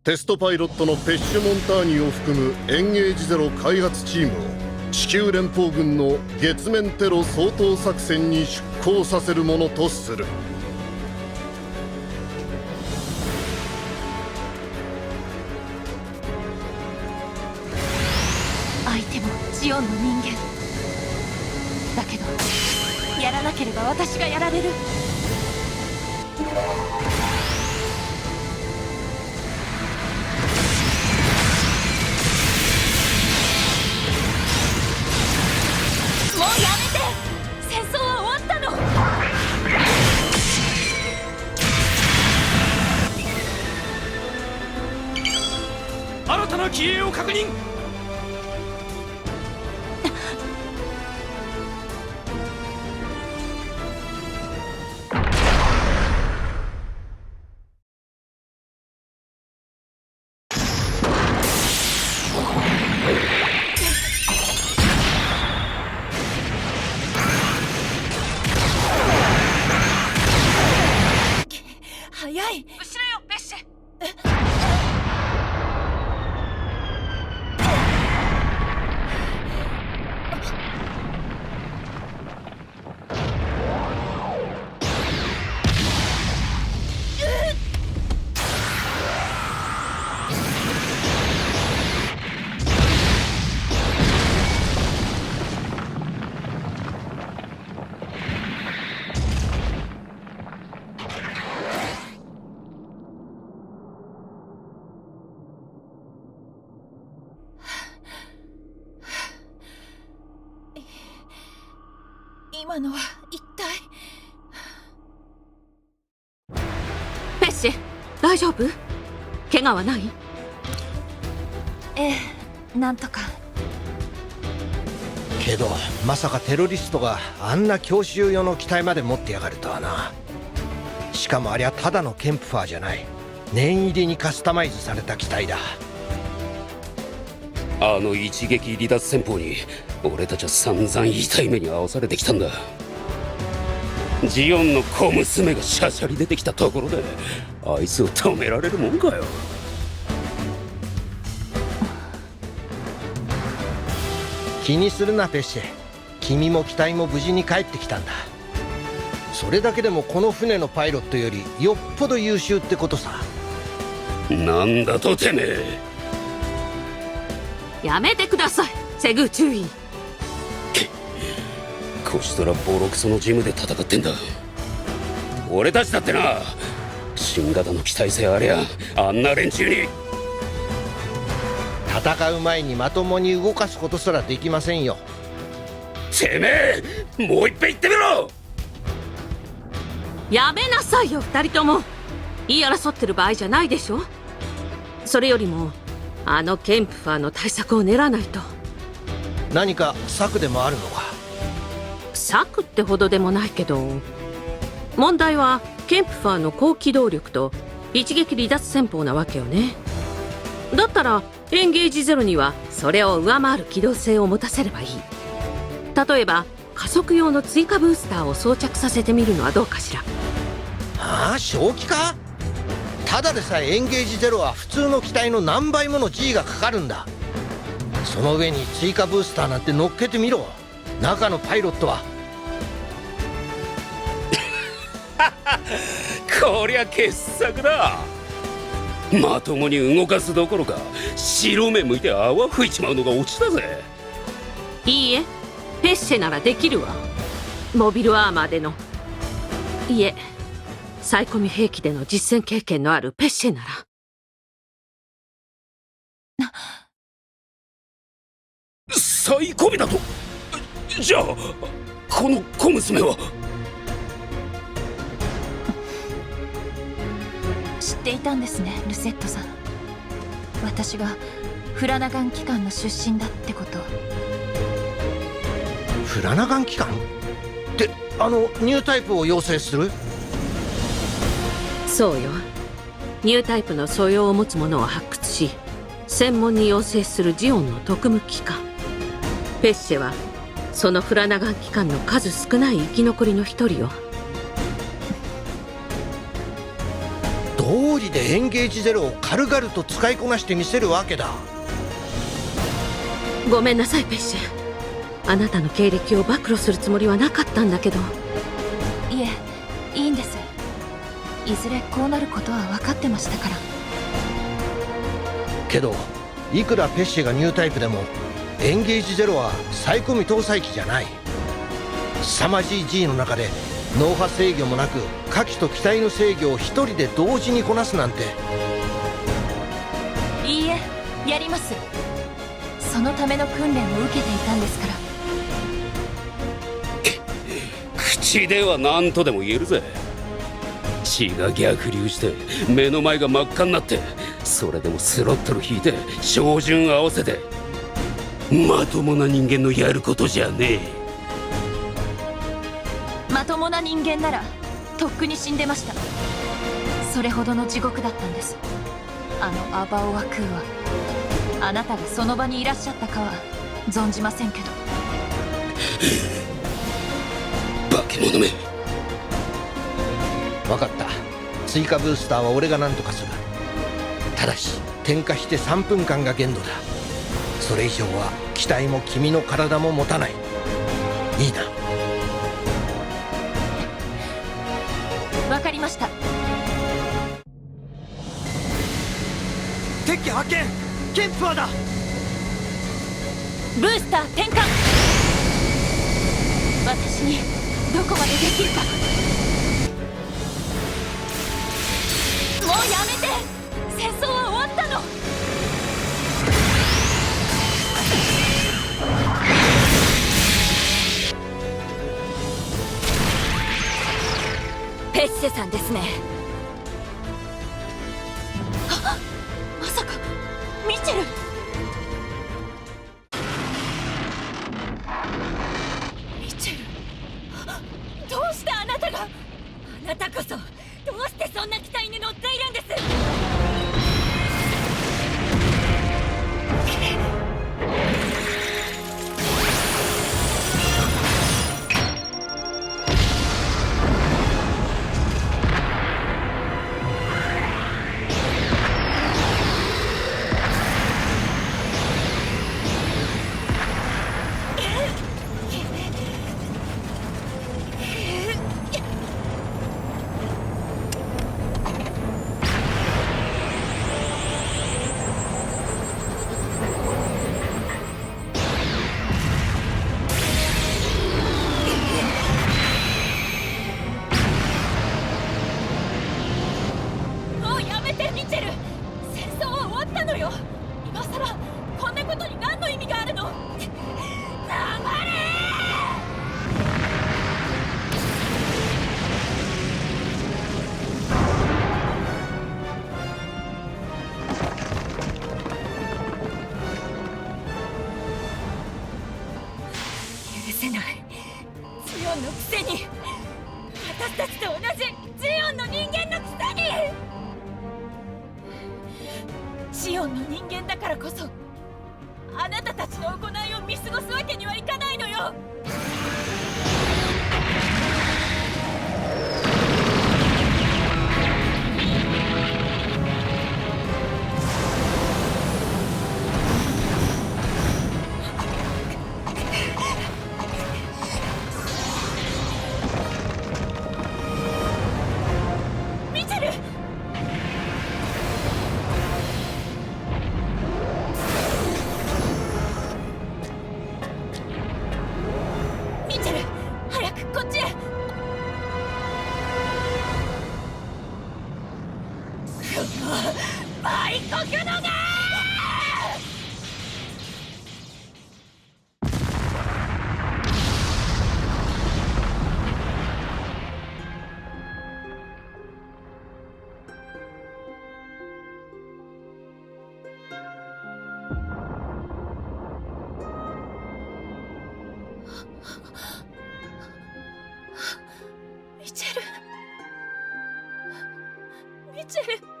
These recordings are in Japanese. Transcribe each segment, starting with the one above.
テストパイロットのペッシュ・モンターニを含むエンゲージゼロ開発チームを地球連邦軍の月面テロ掃討作戦に出航させるものとする。相手もジオンの人間だけど、やらなければ私がやられる。もうやめて！戦争は終わったの！新たな機影を確認。早い！後ろよ、ペッシェ！今のは一体。ペッシェ、大丈夫？怪我はない？ええ、なんとか。けどまさかテロリストがあんな強襲用の機体まで持ってやがるとはな。しかもありゃただのケンプファーじゃない、念入りにカスタマイズされた機体だ。あの一撃離脱戦法に俺たちは散々痛い目に遭わされてきたんだ。ジオンの小娘がしゃしゃり出てきたところであいつを止められるもんかよ。気にするなペッシェ、君も機体も無事に帰ってきたんだ。それだけでもこの船のパイロットよりよっぽど優秀ってことさ。なんだとてめえ。やめてください、セグ注意。こちとらボロクソのジムで戦ってんだ。俺たちだってな、新型の機体性ありゃあんな連中に。戦う前にまともに動かすことすらできませんよ。てめえ、もういっぺん言ってみろ。やめなさいよ、二人とも。言い争ってる場合じゃないでしょ。それよりもあのケンプファーの対策を練らないと。何か策でもあるのか？策ってほどでもないけど、問題はケンプファーの高機動力と一撃離脱戦法なわけよね。だったらエンゲージゼロにはそれを上回る機動性を持たせればいい。例えば加速用の追加ブースターを装着させてみるのはどうかしら。ああ、正気か？ただでさえエンゲージゼロは普通の機体の何倍もの G がかかるんだ。その上に追加ブースターなんて乗っけてみろ。中のパイロットはこりゃ傑作だ。まともに動かすどころか白目向いて泡吹いちまうのがオチだぜ。いいえ、ペッシェならできるわ。モビルアーマーでの、いえ、サイコミ兵器での実戦経験のあるペッシェなら。サイコミだと？じゃあこの小娘は？知っていたんですね、ルセットさん。私がフラナガン機関の出身だってこと。フラナガン機関ってニュータイプを養成する？そうよ。ニュータイプの素養を持つ者を発掘し、専門に養成するジオンの特務機関。ペッシェはそのフラナガン機関の数少ない生き残りの一人よ。ど道理でエンゲージゼロを軽々と使いこなしてみせるわけだ。ごめんなさいペッシェ。あなたの経歴を暴露するつもりはなかったんだけど。いえ、いいんです。いずれこうなることは分かってましたから。けどいくらペッシェがニュータイプでもエンゲージゼロはサイコミ搭載機じゃない。凄まじい G の中で脳波制御もなく火器と機体の制御を一人で同時にこなすなんて。いいえ、やります。そのための訓練を受けていたんですから。口では何とでも言えるぜ。血が逆流して目の前が真っ赤になって、それでもスロットル引いて照準合わせて、まともな人間のやることじゃねえ。まともな人間ならとっくに死んでました。それほどの地獄だったんです、あのアバオワクーは。あなたがその場にいらっしゃったかは存じませんけど。化け物め。分かった。追加ブースターは俺が何とかする。ただし点火して3分間が限度だ。それ以上は機体も君の体も持たない。いいな。わかりました。敵機発見。ケンプファーだ。ブースター転換。私にどこまでできるか。もうやめて。戦争は終わったの。ペッセさんですね。あ、まさかミチェル。ミチェル、どうしてあなたが。あなたこそどうしてそんな機体に乗っているんです。もうやめてミチェル。戦争は終わったのよ。今さらこんなことに何の意味があるの。黙れ。許せない。ジオンのくせに。私たちと同じジオンの人間のくせに。ジオンの人間だからこそあなたたちの行いを見過ごすわけにはいかないのよ。ミチェル。ミチェル、早くこっちへ。売国のが。ミチェル。ミチェル。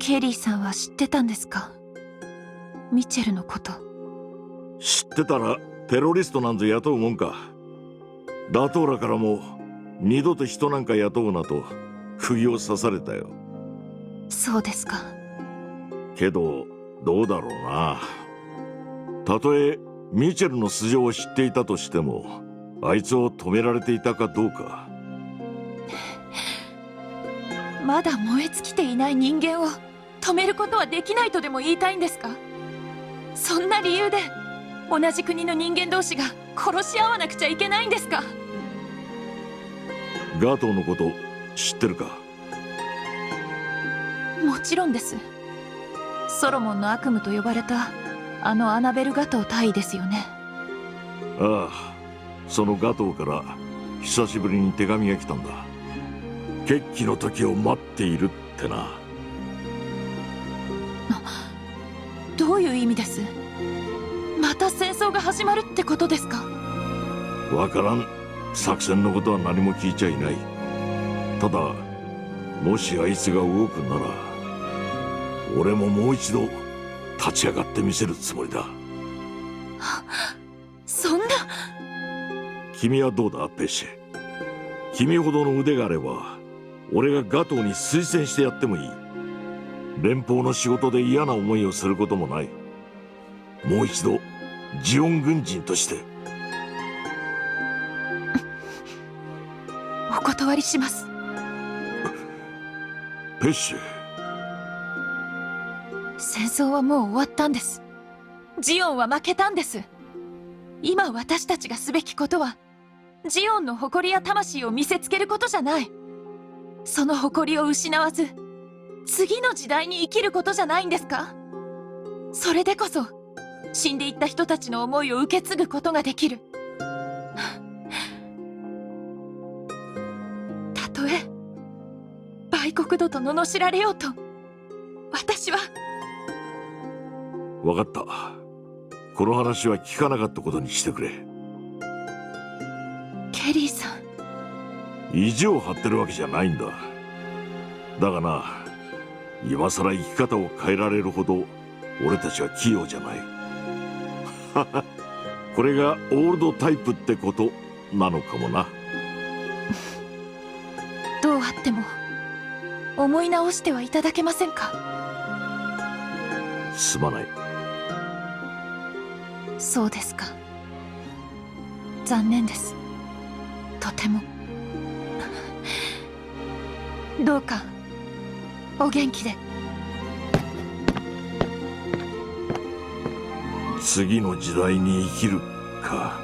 ケリーさんは知ってたんですか？ミチェルのこと。知ってたらテロリストなんぞ雇うもんか。ダトーラからも二度と人なんか雇うなと釘を刺されたよ。そうですか。けどどうだろうな。たとえミチェルの素性を知っていたとしても、あいつを止められていたかどうか。まだ燃え尽きていない人間を止めることはできないとでも言いたいんですか？そんな理由で同じ国の人間同士が殺し合わなくちゃいけないんですか？ガトーのこと知ってるか？もちろんです。ソロモンの悪夢と呼ばれたあのアナベル・ガトー大尉ですよね。ああ、そのガトーから久しぶりに手紙が来たんだ。決起の時を待っているってな。どういう意味です？また戦争が始まるってことですか？わからん。作戦のことは何も聞いちゃいない。ただもしあいつが動くなら、俺ももう一度立ち上がってみせるつもりだ。そんな。君はどうだペッシェ。君ほどの腕があれば俺がガトーに推薦してやってもいい。連邦の仕事で嫌な思いをすることもない。もう一度ジオン軍人として。お断りします。ペッシェ。戦争はもう終わったんです。ジオンは負けたんです。今私たちがすべきことはジオンの誇りや魂を見せつけることじゃない。その誇りを失わず次の時代に生きることじゃないんですか？それでこそ死んでいった人たちの思いを受け継ぐことができる。たとえ売国奴と罵られようと私は。分かった。この話は聞かなかったことにしてくれ。ケリーさん。意地を張ってるわけじゃないんだ。だがな、今さら生き方を変えられるほど俺たちは器用じゃない。これがオールドタイプってことなのかもな。どうあっても思い直してはいただけませんか？すまない。そうですか。残念です。とても。どうかお元気で。次の時代に生きるか。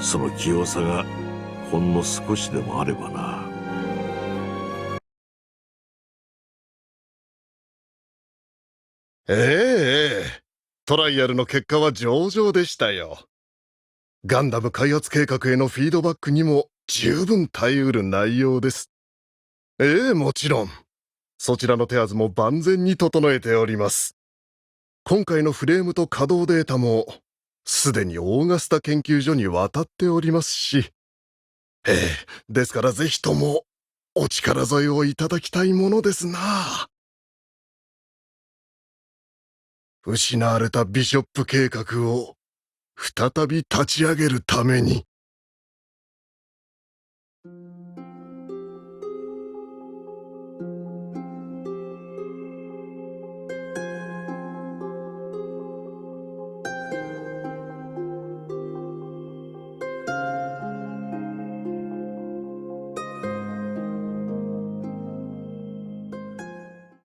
その器用さがほんの少しでもあればな。ええ、トライアルの結果は上々でしたよ。ガンダム開発計画へのフィードバックにも十分耐えうる内容です。ええ、もちろん。そちらの手はずも万全に整えております。今回のフレームと稼働データも、すでにオーガスタ研究所に渡っておりますし。ええ、ですからぜひとも、お力添えをいただきたいものですな。失われたビショップ計画を再び立ち上げるために。